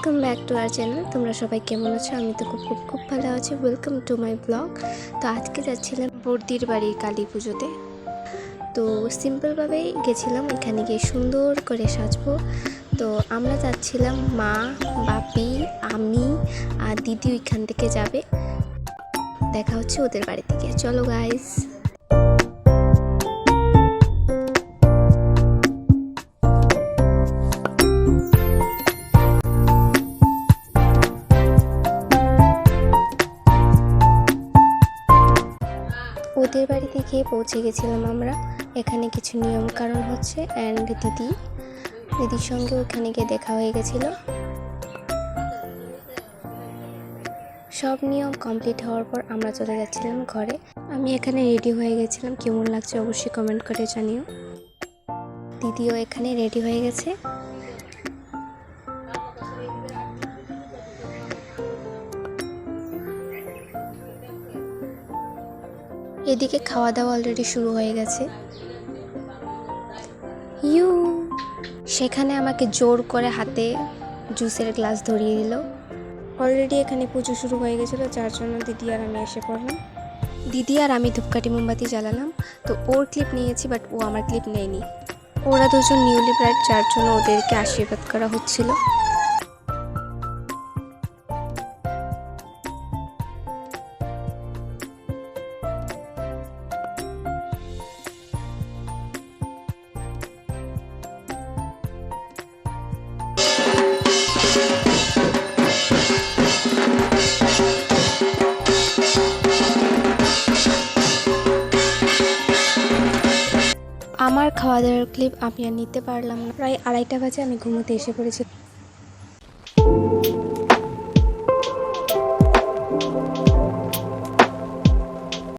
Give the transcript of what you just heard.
Welcome back to our channel. তোমরা সবাই কেমন আছো? আমি তো খুব ভালো আছি। Welcome to my blog. তো আজকে যাচ্ছিলাম বর্দির বাড়ির কালী পুজোতে। তো সিম্পলভাবেই গেছিলাম, এখানে গিয়ে সুন্দর করে সাজবো। তো আমরা যাচ্ছিলাম, মা, বাপি, আমি আর দিদি ওইখান থেকে যাবে। দেখা হচ্ছে ওদের বাড়ি থেকে। চলো গাইস। ওদের বাড়িতে গিয়ে পৌঁছে গেছিলাম আমরা। এখানে কিছু নিয়ম কারণ হচ্ছে অ্যান্ড দিদির সঙ্গে ওখানে গিয়ে দেখা হয়ে গেছিলো। সব নিয়ম কমপ্লিট হওয়ার পর আমরা চলে যাচ্ছিলাম ঘরে। আমি এখানে রেডি হয়ে গেছিলাম, কেমন লাগছে অবশ্যই কমেন্ট করে জানিও। দিদিও এখানে রেডি হয়ে গেছে। এদিকে খাওয়া দাওয়া অলরেডি শুরু হয়ে গেছে। সেখানে আমাকে জোর করে হাতে জুসের গ্লাস ধরিয়ে দিল। অলরেডি এখানে পুজো শুরু হয়ে গেছিলো, যার জন্য দিদি আর আমি এসে পড়লাম। দিদি আর আমি ধূপকাঠি মোমবাতি জ্বালালাম। তো ওর ক্লিপ নিয়েছি, বাট ও আমার ক্লিপ নেয়নি। ওরা দুজন নিউলি ব্রাইড, যার জন্য ওদেরকে আশীর্বাদ করা হচ্ছিল। আমার খাওয়া দাওয়ার ক্লিপ আমি আর নিতে পারলাম না। প্রায় 2:30 বাজে আমি ঘুমোতে এসে পড়েছি।